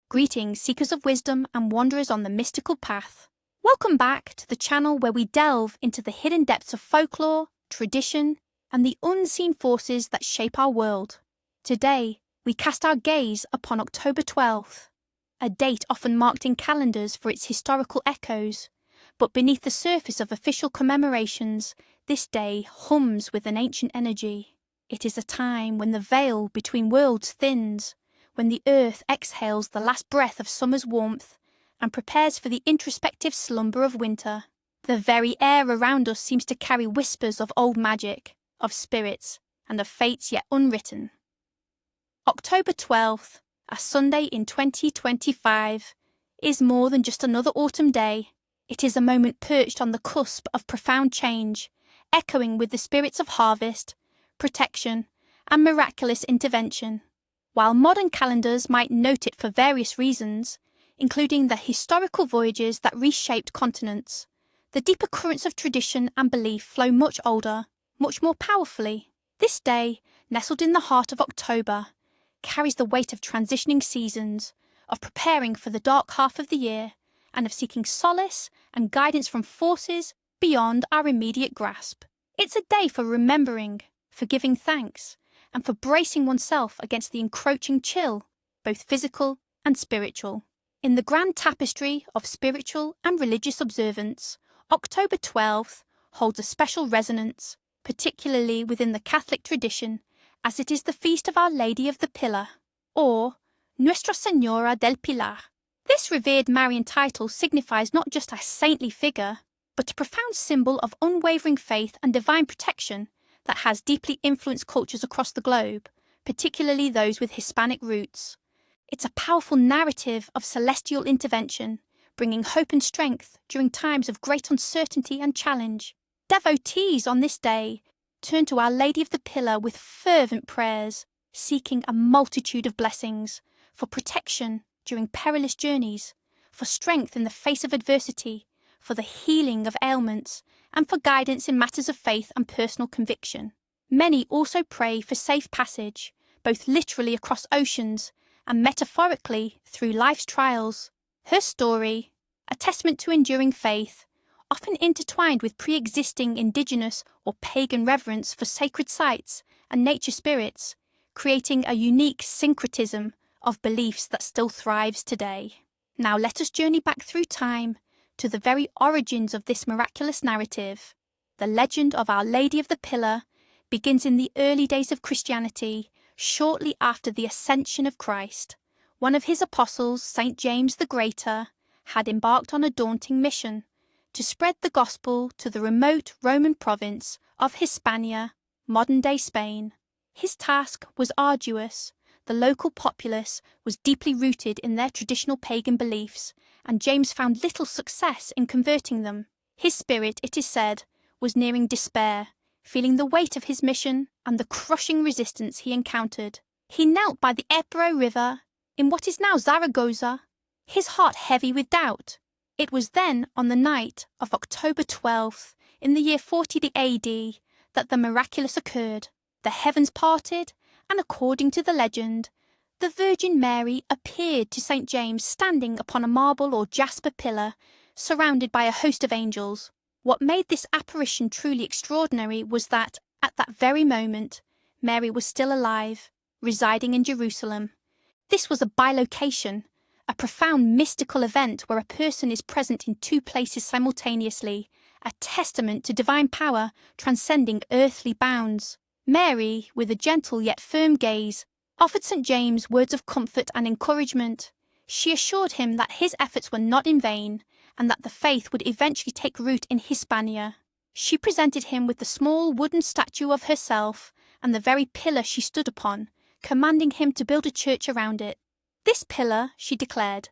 Greetings, seekers of wisdom and wanderers on the mystical path. Welcome back to the channel where we delve into the hidden depths of folklore, tradition, and the unseen forces that shape our world. Today, we cast our gaze upon October 12th, a date often marked in calendars for its historical echoes, but beneath the surface of official commemorations, this day hums with an ancient energy. It is a time when the veil between worlds thins, when the earth exhales the last breath of summer's warmth and prepares for the introspective slumber of winter. The very air around us seems to carry whispers of old magic, of spirits, and of fates yet unwritten. October 12th, a Sunday in 2025, is more than just another autumn day. It is a moment perched on the cusp of profound change, echoing with the spirits of harvest, protection, and miraculous intervention. While modern calendars might note it for various reasons, including the historical voyages that reshaped continents, the deeper currents of tradition and belief flow much older, much more powerfully. This day, nestled in the heart of October, carries the weight of transitioning seasons, of preparing for the dark half of the year, and of seeking solace and guidance from forces beyond our immediate grasp. It's a day for remembering, for giving thanks, and for bracing oneself against the encroaching chill, both physical and spiritual. In the grand tapestry of spiritual and religious observance, October 12th holds a special resonance, particularly within the Catholic tradition, as it is the feast of Our Lady of the Pillar, or Nuestra Señora del Pilar. This revered Marian title signifies not just a saintly figure, but a profound symbol of unwavering faith and divine protection that has deeply influenced cultures across the globe, particularly those with Hispanic roots. It's a powerful narrative of celestial intervention, bringing hope and strength during times of great uncertainty and challenge. Devotees on this day turn to Our Lady of the Pillar with fervent prayers, seeking a multitude of blessings, for protection during perilous journeys, for strength in the face of adversity, for the healing of ailments, and for guidance in matters of faith and personal conviction. Many also pray for safe passage, both literally across oceans and metaphorically through life's trials. Her story, a testament to enduring faith, often intertwined with pre-existing indigenous or pagan reverence for sacred sites and nature spirits, creating a unique syncretism of beliefs that still thrives today. Now let us journey back through time to the very origins of this miraculous narrative. The legend of Our Lady of the Pillar begins in the early days of Christianity, shortly after the ascension of Christ. One of his apostles, St. James the Greater, had embarked on a daunting mission to spread the gospel to the remote Roman province of Hispania, modern-day Spain. His task was arduous. The local populace was deeply rooted in their traditional pagan beliefs, and James found little success in converting them. His spirit, it is said, was nearing despair, feeling the weight of his mission and the crushing resistance he encountered. He knelt by the Ebro River, in what is now Zaragoza, his heart heavy with doubt. It was then, on the night of October 12th, in the year 40 AD, that the miraculous occurred. The heavens parted, and according to the legend, the Virgin Mary appeared to St. James standing upon a marble or jasper pillar, surrounded by a host of angels. What made this apparition truly extraordinary was that, at that very moment, Mary was still alive, residing in Jerusalem. This was a bilocation, a profound mystical event where a person is present in two places simultaneously, a testament to divine power transcending earthly bounds. Mary, with a gentle yet firm gaze, offered St. James words of comfort and encouragement. She assured him that his efforts were not in vain, and that the faith would eventually take root in Hispania. She presented him with the small wooden statue of herself and the very pillar she stood upon, commanding him to build a church around it. This pillar, she declared,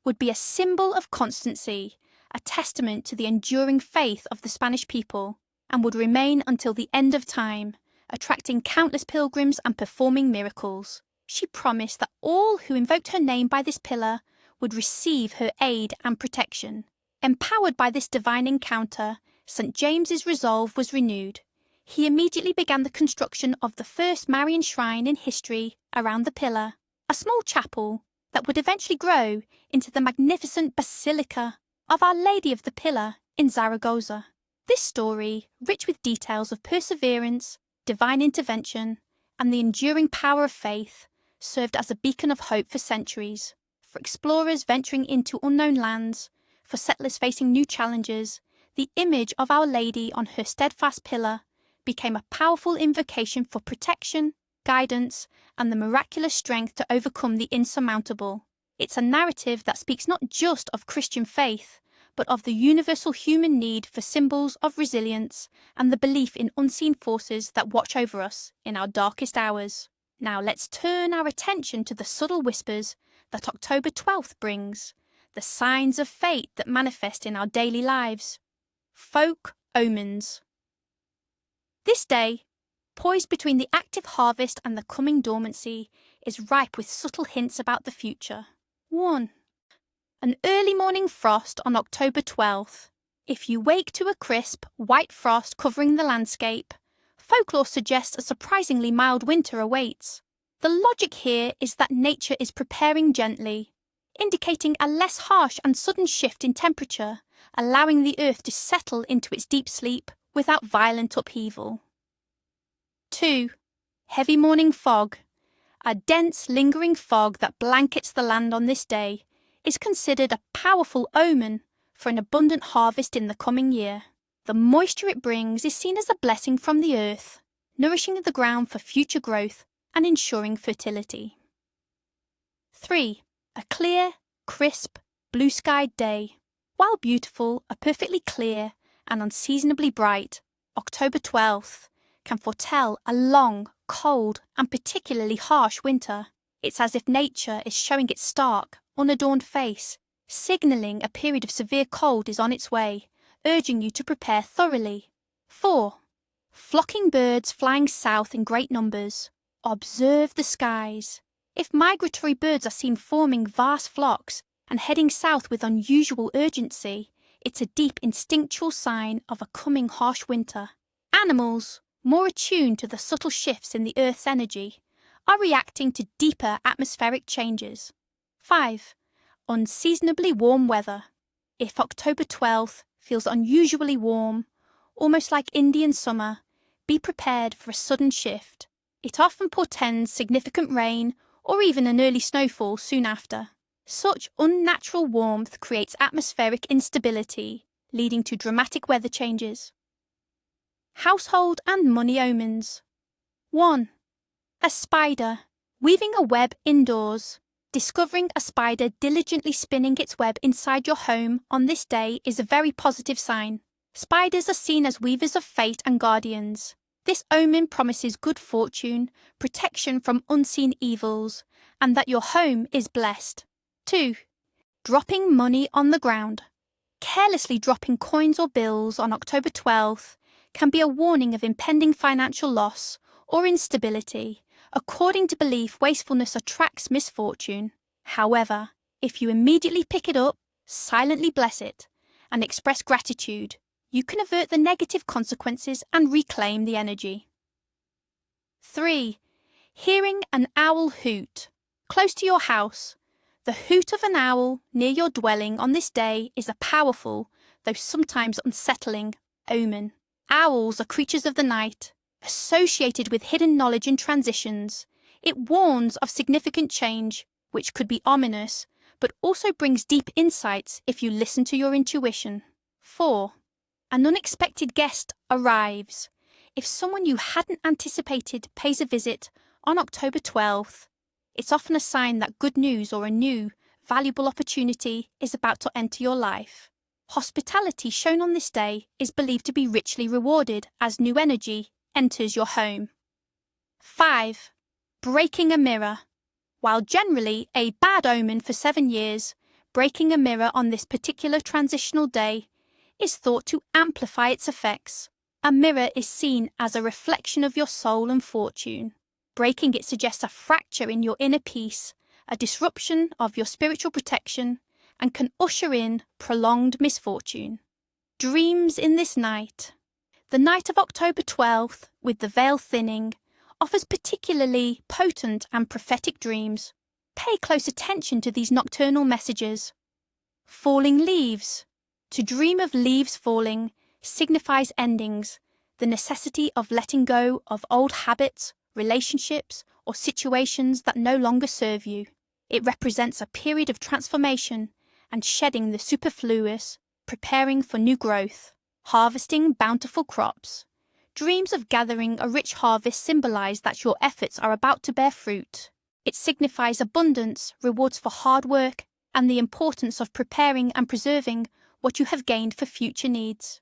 would be a symbol of constancy, a testament to the enduring faith of the Spanish people, and would remain until the end of time, attracting countless pilgrims and performing miracles. She promised that all who invoked her name by this pillar would receive her aid and protection. Empowered by this divine encounter, St. James's resolve was renewed. He immediately began the construction of the first Marian shrine in history around the pillar, a small chapel that would eventually grow into the magnificent Basilica of Our Lady of the Pillar in Zaragoza. This story, rich with details of perseverance, divine intervention, and the enduring power of faith, served as a beacon of hope for centuries, for explorers venturing into unknown lands, for settlers facing new challenges. The image of Our Lady on her steadfast pillar became a powerful invocation for protection, guidance, and the miraculous strength to overcome the insurmountable. It's a narrative that speaks not just of Christian faith, but of the universal human need for symbols of resilience and the belief in unseen forces that watch over us in our darkest hours. Now let's turn our attention to the subtle whispers that October 12th brings, the signs of fate that manifest in our daily lives. Folk Omens. This day, poised between the active harvest and the coming dormancy, is ripe with subtle hints about the future. 1. An early morning frost on October 12th. If you wake to a crisp, white frost covering the landscape, folklore suggests a surprisingly mild winter awaits. The logic here is that nature is preparing gently, indicating a less harsh and sudden shift in temperature, allowing the earth to settle into its deep sleep without violent upheaval. 2. Heavy morning fog. A dense, lingering fog that blankets the land on this day is considered a powerful omen for an abundant harvest in the coming year. The moisture it brings is seen as a blessing from the earth, nourishing the ground for future growth and ensuring fertility. 3. A clear, crisp, blue-skied day. While beautiful, a perfectly clear and unseasonably bright October 12th can foretell a long, cold, and particularly harsh winter. It's as if nature is showing its stark, unadorned face, signalling a period of severe cold is on its way, urging you to prepare thoroughly. 4. Flocking birds flying south in great numbers. Observe the skies. If migratory birds are seen forming vast flocks and heading south with unusual urgency, it's a deep instinctual sign of a coming harsh winter. Animals, more attuned to the subtle shifts in the Earth's energy, are reacting to deeper atmospheric changes. 5. Unseasonably warm weather. If October 12th feels unusually warm, almost like Indian summer, be prepared for a sudden shift. It often portends significant rain or even an early snowfall soon after. Such unnatural warmth creates atmospheric instability, leading to dramatic weather changes. Household and money omens. 1. A spider, weaving a web indoors. Discovering a spider diligently spinning its web inside your home on this day is a very positive sign. Spiders are seen as weavers of fate and guardians. This omen promises good fortune, protection from unseen evils, and that your home is blessed. 2. Dropping money on the ground. Carelessly dropping coins or bills on October 12th can be a warning of impending financial loss or instability. According to belief, wastefulness attracts misfortune. However, if you immediately pick it up, silently bless it, and express gratitude, you can avert the negative consequences and reclaim the energy. 3. Hearing an owl hoot. Close to your house. The hoot of an owl near your dwelling on this day is a powerful, though sometimes unsettling, omen. Owls are creatures of the night, associated with hidden knowledge and transitions. It warns of significant change, which could be ominous, but also brings deep insights if you listen to your intuition. 4. An unexpected guest arrives. If someone you hadn't anticipated pays a visit on October 12th, it's often a sign that good news or a new, valuable opportunity is about to enter your life. Hospitality shown on this day is believed to be richly rewarded as new energy enters your home. 5. Breaking a mirror. While generally a bad omen for 7 years, breaking a mirror on this particular transitional day is thought to amplify its effects. A mirror is seen as a reflection of your soul and fortune. Breaking it suggests a fracture in your inner peace, a disruption of your spiritual protection, and can usher in prolonged misfortune. Dreams in this night. The night of October 12th, with the veil thinning, offers particularly potent and prophetic dreams. Pay close attention to these nocturnal messages. Falling leaves. To dream of leaves falling signifies endings, the necessity of letting go of old habits, relationships, or situations that no longer serve you. It represents a period of transformation and shedding the superfluous, preparing for new growth, harvesting bountiful crops. Dreams of gathering a rich harvest symbolize that your efforts are about to bear fruit. It signifies abundance, rewards for hard work, and the importance of preparing and preserving what you have gained for future needs.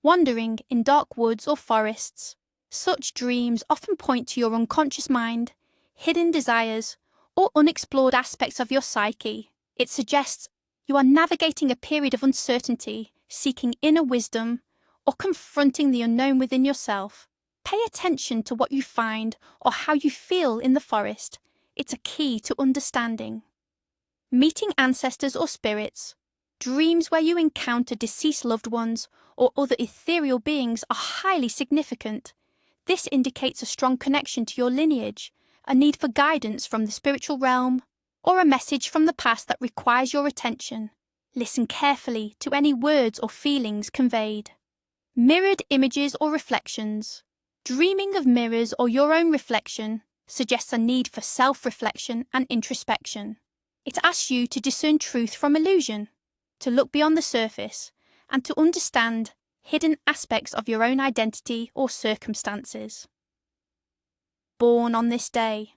Wandering in dark woods or forests, such dreams often point to your unconscious mind, hidden desires, or unexplored aspects of your psyche. It suggests you are navigating a period of uncertainty, seeking inner wisdom, or confronting the unknown within yourself. Pay attention to what you find or how you feel in the forest. It's a key to understanding. Meeting ancestors or spirits. Dreams where you encounter deceased loved ones or other ethereal beings are highly significant. This indicates a strong connection to your lineage, a need for guidance from the spiritual realm, or a message from the past that requires your attention. Listen carefully to any words or feelings conveyed. Mirrored images or reflections. Dreaming of mirrors or your own reflection suggests a need for self-reflection and introspection. It asks you to discern truth from illusion, to look beyond the surface, and to understand hidden aspects of your own identity or circumstances. Born on this day.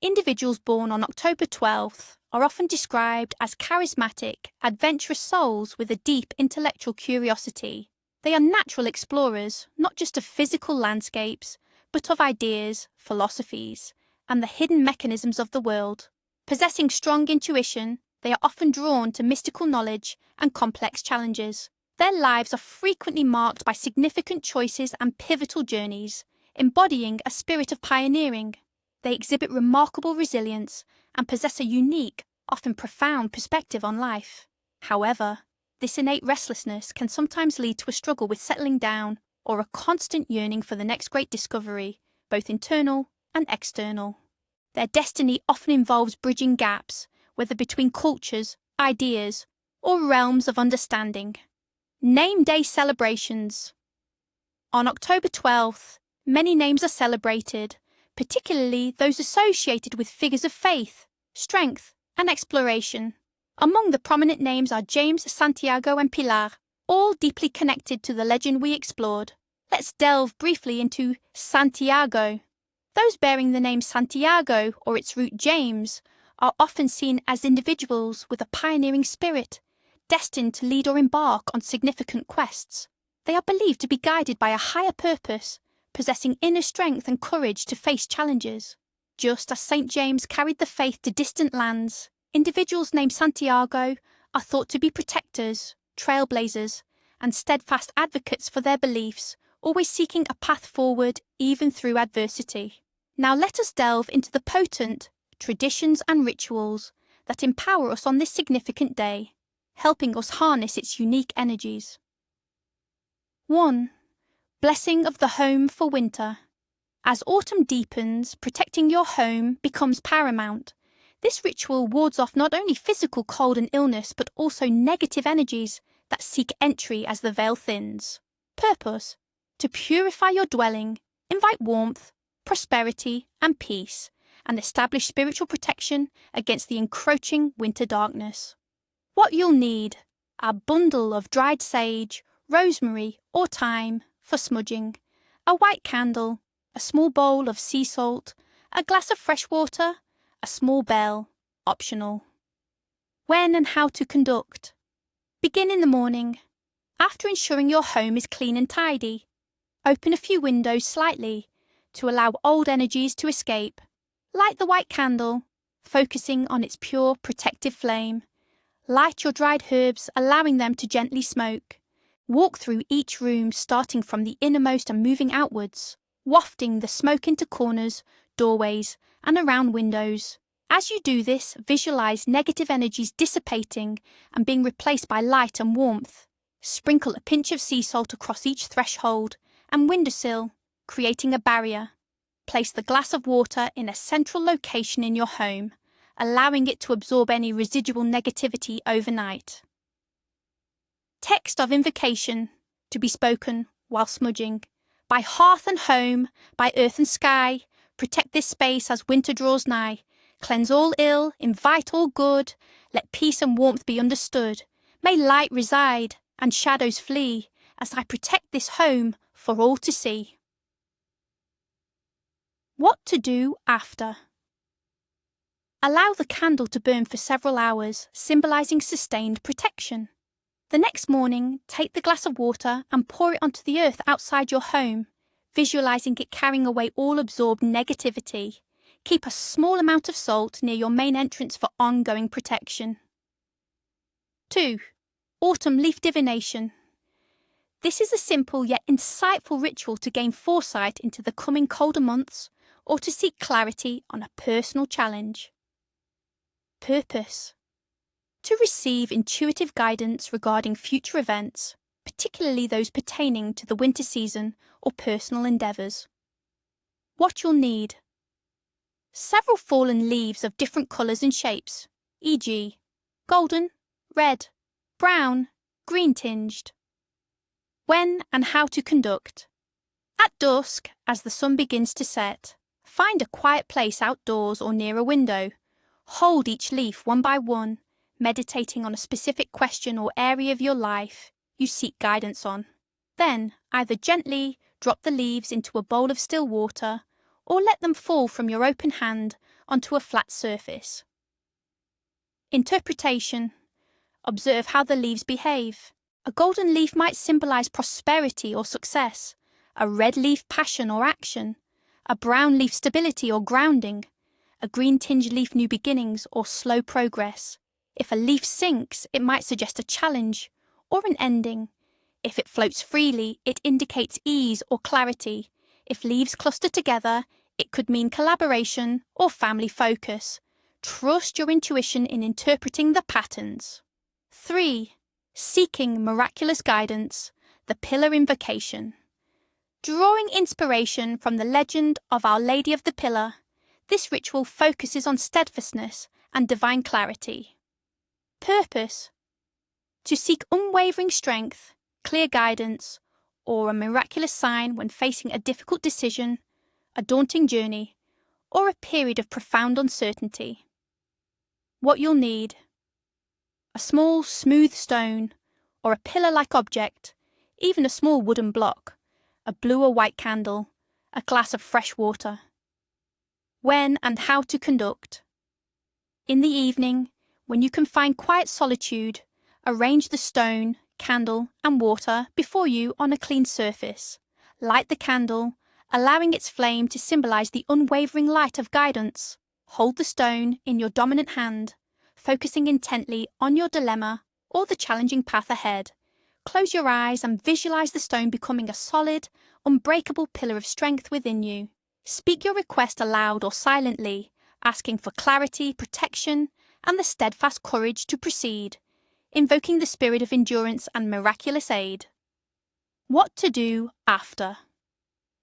Individuals born on October 12th are often described as charismatic, adventurous souls with a deep intellectual curiosity. They are natural explorers, not just of physical landscapes, but of ideas, philosophies, and the hidden mechanisms of the world. Possessing strong intuition, they are often drawn to mystical knowledge and complex challenges. Their lives are frequently marked by significant choices and pivotal journeys, embodying a spirit of pioneering. They exhibit remarkable resilience and possess a unique, often profound perspective on life. However, this innate restlessness can sometimes lead to a struggle with settling down or a constant yearning for the next great discovery, both internal and external. Their destiny often involves bridging gaps, whether between cultures, ideas, or realms of understanding. Name Day celebrations. On October 12th, many names are celebrated, particularly those associated with figures of faith, strength, and exploration. Among the prominent names are James, Santiago, and Pilar, all deeply connected to the legend we explored. Let's delve briefly into Santiago. Those bearing the name Santiago, or its root James, are often seen as individuals with a pioneering spirit, destined to lead or embark on significant quests. They are believed to be guided by a higher purpose, possessing inner strength and courage to face challenges. Just as St. James carried the faith to distant lands, individuals named Santiago are thought to be protectors, trailblazers, and steadfast advocates for their beliefs, always seeking a path forward even through adversity. Now let us delve into the potent traditions and rituals that empower us on this significant day, helping us harness its unique energies. 1. Blessing of the home for winter. As autumn deepens, protecting your home becomes paramount. This ritual wards off not only physical cold and illness, but also negative energies that seek entry as the veil thins. Purpose: to purify your dwelling, invite warmth, prosperity, and peace, and establish spiritual protection against the encroaching winter darkness. What you'll need: a bundle of dried sage, rosemary, or thyme for smudging, a white candle, a small bowl of sea salt, a glass of fresh water, a small bell, optional. When and how to conduct. Begin in the morning. After ensuring your home is clean and tidy, open a few windows slightly to allow old energies to escape. Light the white candle, focusing on its pure protective flame. Light your dried herbs, allowing them to gently smoke. Walk through each room, starting from the innermost and moving outwards, wafting the smoke into corners, doorways, and around windows. As you do this, visualize negative energies dissipating and being replaced by light and warmth. Sprinkle a pinch of sea salt across each threshold and windowsill, creating a barrier. Place the glass of water in a central location in your home, allowing it to absorb any residual negativity overnight. Text of invocation to be spoken while smudging. By hearth and home, by earth and sky, protect this space as winter draws nigh. Cleanse all ill, invite all good, let peace and warmth be understood. May light reside and shadows flee as I protect this home for all to see. What to do after? Allow the candle to burn for several hours, symbolising sustained protection. The next morning, take the glass of water and pour it onto the earth outside your home, visualising it carrying away all absorbed negativity. Keep a small amount of salt near your main entrance for ongoing protection. 2. Autumn leaf divination. This is a simple yet insightful ritual to gain foresight into the coming colder months or to seek clarity on a personal challenge. Purpose. To receive intuitive guidance regarding future events, particularly those pertaining to the winter season or personal endeavours. What you'll need. Several fallen leaves of different colours and shapes, e.g. golden, red, brown, green tinged. When and how to conduct. At dusk, as the sun begins to set, find a quiet place outdoors or near a window. Hold each leaf one by one, meditating on a specific question or area of your life you seek guidance on. Then, either gently drop the leaves into a bowl of still water or let them fall from your open hand onto a flat surface. Interpretation. Observe how the leaves behave. A golden leaf might symbolise prosperity or success, a red leaf passion or action, a brown leaf stability or grounding, a green-tinged leaf new beginnings or slow progress. If a leaf sinks, it might suggest a challenge or an ending. If it floats freely, it indicates ease or clarity. If leaves cluster together, it could mean collaboration or family focus. Trust your intuition in interpreting the patterns. 3. Seeking miraculous guidance, the Pillar Invocation. Drawing inspiration from the legend of Our Lady of the Pillar, this ritual focuses on steadfastness and divine clarity. Purpose. To seek unwavering strength, clear guidance, or a miraculous sign when facing a difficult decision, a daunting journey, or a period of profound uncertainty. What you'll need. A small, smooth stone, or a pillar-like object, even a small wooden block, a blue or white candle, a glass of fresh water. When and how to conduct. In the evening, when you can find quiet solitude, arrange the stone, candle, and water before you on a clean surface. Light the candle, allowing its flame to symbolise the unwavering light of guidance. Hold the stone in your dominant hand, focusing intently on your dilemma or the challenging path ahead. Close your eyes and visualise the stone becoming a solid, unbreakable pillar of strength within you. Speak your request aloud or silently, asking for clarity, protection, and the steadfast courage to proceed, invoking the spirit of endurance and miraculous aid. What to do after.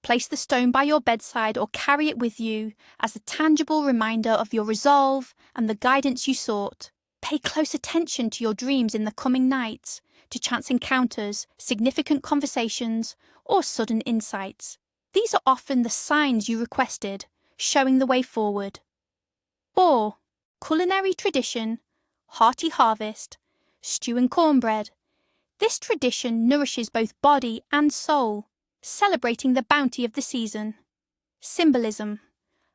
Place the stone by your bedside or carry it with you as a tangible reminder of your resolve and the guidance you sought. Pay close attention to your dreams in the coming nights, to chance encounters, significant conversations, or sudden insights. These are often the signs you requested, showing the way forward. Or, culinary tradition, hearty harvest, stew and cornbread. This tradition nourishes both body and soul, celebrating the bounty of the season. Symbolism,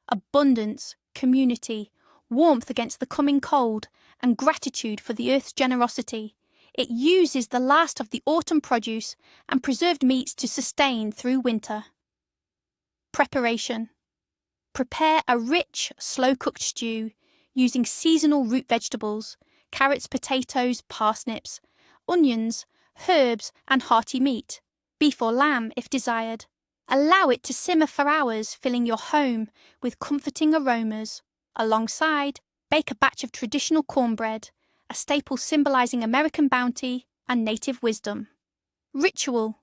abundance, community, warmth against the coming cold, and gratitude for the earth's generosity. It uses the last of the autumn produce and preserved meats to sustain through winter. Preparation. Prepare a rich, slow-cooked stew using seasonal root vegetables, carrots, potatoes, parsnips, onions, herbs, and hearty meat, beef or lamb if desired. Allow it to simmer for hours, filling your home with comforting aromas. Alongside, bake a batch of traditional cornbread, a staple symbolising American bounty and native wisdom. Ritual.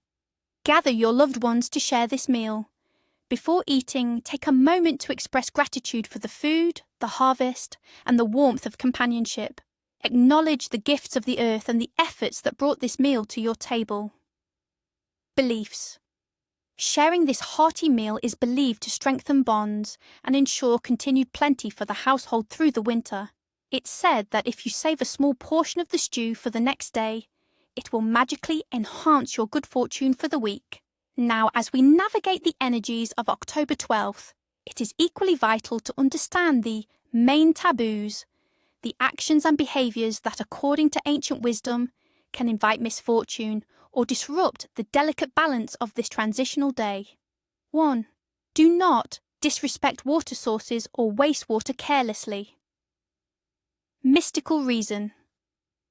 Gather your loved ones to share this meal. Before eating, take a moment to express gratitude for the food, the harvest, and the warmth of companionship. Acknowledge the gifts of the earth and the efforts that brought this meal to your table. Beliefs. Sharing this hearty meal is believed to strengthen bonds and ensure continued plenty for the household through the winter. It's said that if you save a small portion of the stew for the next day, it will magically enhance your good fortune for the week. Now, as we navigate the energies of October 12th, it is equally vital to understand the main taboos, the actions and behaviours that, according to ancient wisdom, can invite misfortune or disrupt the delicate balance of this transitional day. 1. Do not disrespect water sources or waste water carelessly. Mystical reason.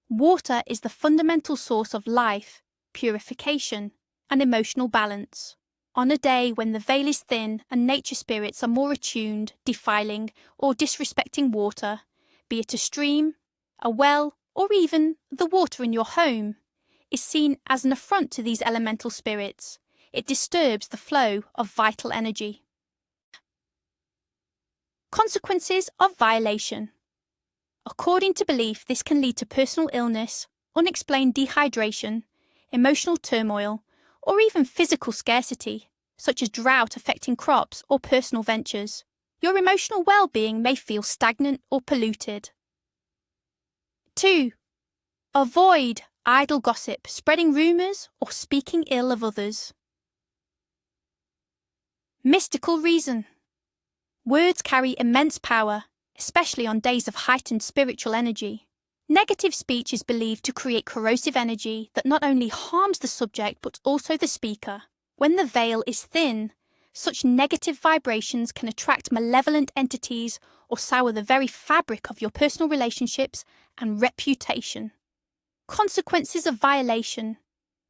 Water is the fundamental source of life, purification, and emotional balance. On a day when the veil is thin and nature spirits are more attuned, defiling or disrespecting water, be it a stream, a well, or even the water in your home, is seen as an affront to these elemental spirits. It disturbs the flow of vital energy. Consequences of violation. According to belief, this can lead to personal illness, unexplained dehydration, emotional turmoil, or even physical scarcity, such as drought affecting crops or personal ventures. Your emotional well-being may feel stagnant or polluted. 2. Avoid idle gossip, spreading rumours, or speaking ill of others. Mystical reason. Words carry immense power, especially on days of heightened spiritual energy. Negative speech is believed to create corrosive energy that not only harms the subject but also the speaker. When the veil is thin, such negative vibrations can attract malevolent entities or sour the very fabric of your personal relationships and reputation. Consequences of violation.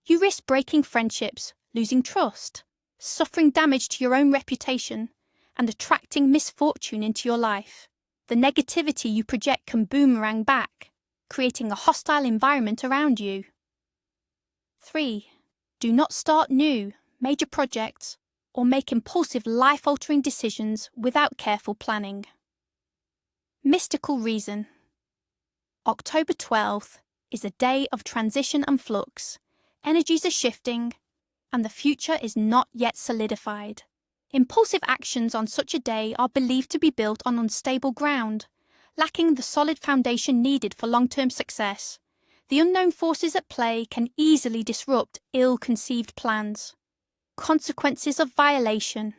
You risk breaking friendships, losing trust, suffering damage to your own reputation, and attracting misfortune into your life. The negativity you project can boomerang back, creating a hostile environment around you. 3. Do not start new, major projects or make impulsive life-altering decisions without careful planning. Mystical reason. October 12th is a day of transition and flux. Energies are shifting, and the future is not yet solidified. Impulsive actions on such a day are believed to be built on unstable ground, lacking the solid foundation needed for long-term success. The unknown forces at play can easily disrupt ill-conceived plans. Consequences of violation.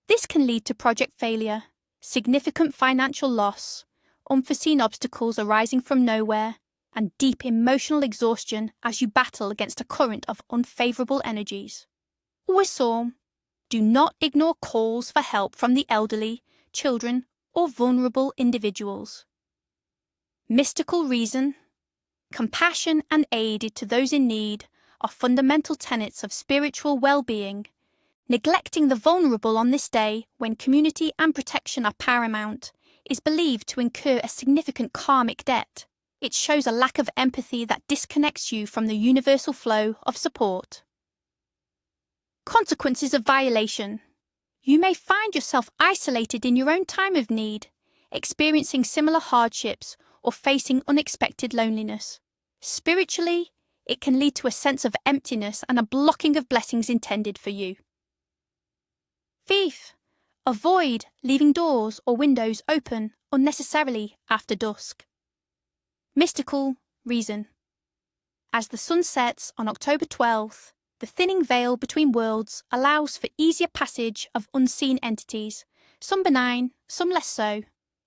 This can lead to project failure, significant financial loss, unforeseen obstacles arising from nowhere, and deep emotional exhaustion as you battle against a current of unfavourable energies. Whistle. Do not ignore calls for help from the elderly, children, or vulnerable individuals. Mystical reason. Compassion and aid to those in need are fundamental tenets of spiritual well-being. Neglecting the vulnerable on this day, when community and protection are paramount, is believed to incur a significant karmic debt. It shows a lack of empathy that disconnects you from the universal flow of support. Consequences of violation. You may find yourself isolated in your own time of need, experiencing similar hardships or facing unexpected loneliness. Spiritually, it can lead to a sense of emptiness and a blocking of blessings intended for you. Thief. Avoid leaving doors or windows open unnecessarily after dusk. Mystical reason. As the sun sets on October 12th, the thinning veil between worlds allows for easier passage of unseen entities, some benign, some less so.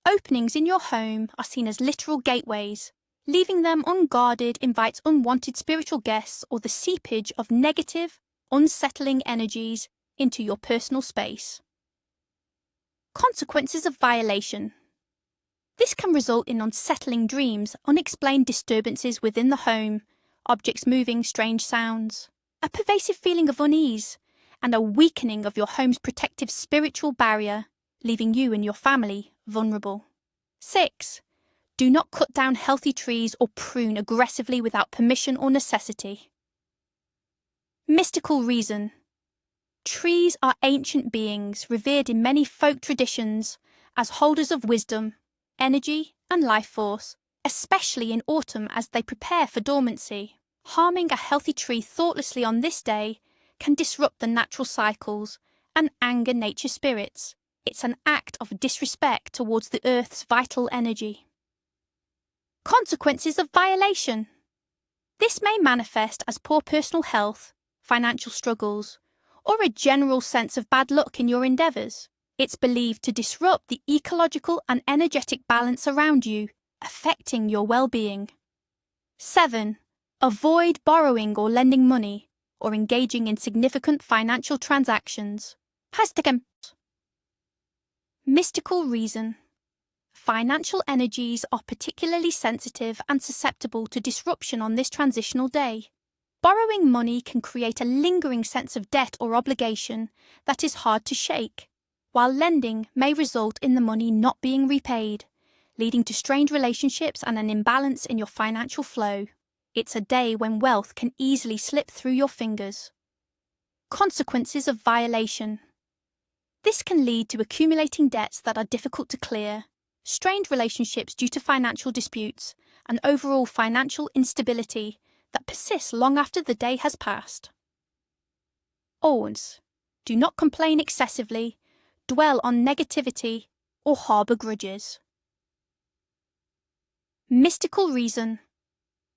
Openings in your home are seen as literal gateways. Leaving them unguarded invites unwanted spiritual guests or the seepage of negative, unsettling energies into your personal space. Consequences of violation. This can result in unsettling dreams, unexplained disturbances within the home, objects moving, strange sounds, a pervasive feeling of unease, and a weakening of your home's protective spiritual barrier, leaving you and your family vulnerable. 6. Do not cut down healthy trees or prune aggressively without permission or necessity. Mystical reason. Trees are ancient beings revered in many folk traditions as holders of wisdom, energy, and life force, especially in autumn as they prepare for dormancy. Harming a healthy tree thoughtlessly on this day can disrupt the natural cycles and anger nature's spirits. It's an act of disrespect towards the earth's vital energy. Consequences of violation. This may manifest as poor personal health, financial struggles, or a general sense of bad luck in your endeavours. It's believed to disrupt the ecological and energetic balance around you, affecting your well-being. 7. Avoid borrowing or lending money, or engaging in significant financial transactions. Mystical reason. Financial energies are particularly sensitive and susceptible to disruption on this transitional day. Borrowing money can create a lingering sense of debt or obligation that is hard to shake, while lending may result in the money not being repaid, leading to strained relationships and an imbalance in your financial flow. It's a day when wealth can easily slip through your fingers. Consequences of violation. This can lead to accumulating debts that are difficult to clear, strained relationships due to financial disputes, and overall financial instability that persists long after the day has passed. Omens. Do not complain excessively, dwell on negativity, or harbour grudges. Mystical reason.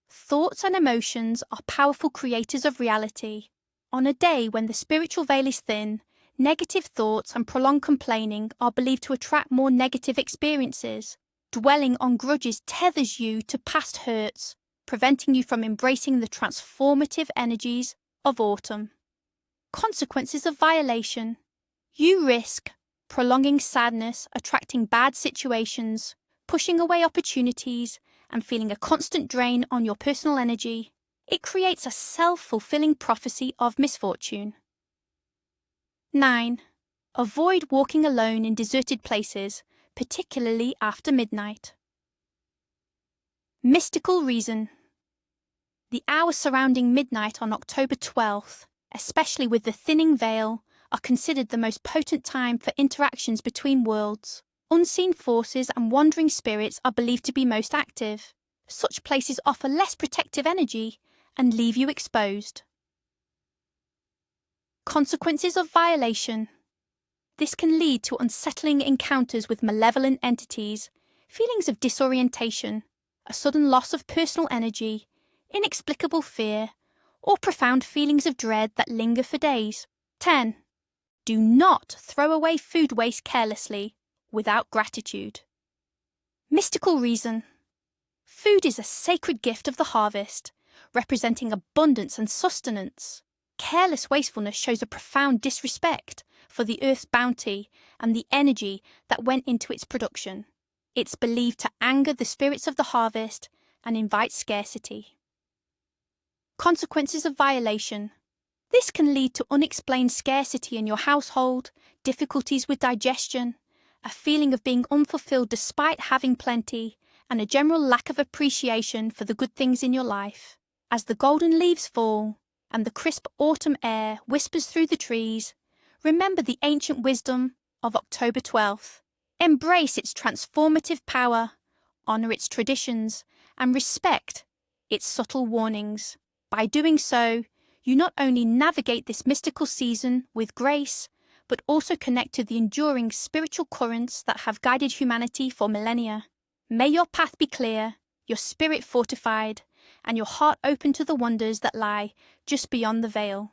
Thoughts and emotions are powerful creators of reality. On a day when the spiritual veil is thin, negative thoughts and prolonged complaining are believed to attract more negative experiences. Dwelling on grudges tethers you to past hurts, preventing you from embracing the transformative energies of autumn. Consequences of violation. You risk prolonging sadness, attracting bad situations, pushing away opportunities, and feeling a constant drain on your personal energy. It creates a self-fulfilling prophecy of misfortune. 9. Avoid walking alone in deserted places, particularly after midnight. Mystical reason. The hours surrounding midnight on October 12th, especially with the thinning veil, are considered the most potent time for interactions between worlds. Unseen forces and wandering spirits are believed to be most active. Such places offer less protective energy and leave you exposed. Consequences of violation. This can lead to unsettling encounters with malevolent entities, feelings of disorientation, a sudden loss of personal energy, inexplicable fear, or profound feelings of dread that linger for days. 10. Do not throw away food waste carelessly, without gratitude. Mystical reason. Food is a sacred gift of the harvest, representing abundance and sustenance. Careless wastefulness shows a profound disrespect for the earth's bounty and the energy that went into its production. It's believed to anger the spirits of the harvest and invite scarcity. Consequences of violation. This can lead to unexplained scarcity in your household, difficulties with digestion, a feeling of being unfulfilled despite having plenty, and a general lack of appreciation for the good things in your life. As the golden leaves fall and the crisp autumn air whispers through the trees, remember the ancient wisdom of October 12th. Embrace its transformative power, honour its traditions, and respect its subtle warnings. By doing so, you not only navigate this mystical season with grace, but also connect to the enduring spiritual currents that have guided humanity for millennia. May your path be clear, your spirit fortified, and your heart open to the wonders that lie just beyond the veil.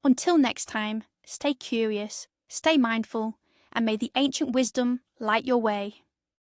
Until next time, stay curious, stay mindful, and may the ancient wisdom light your way.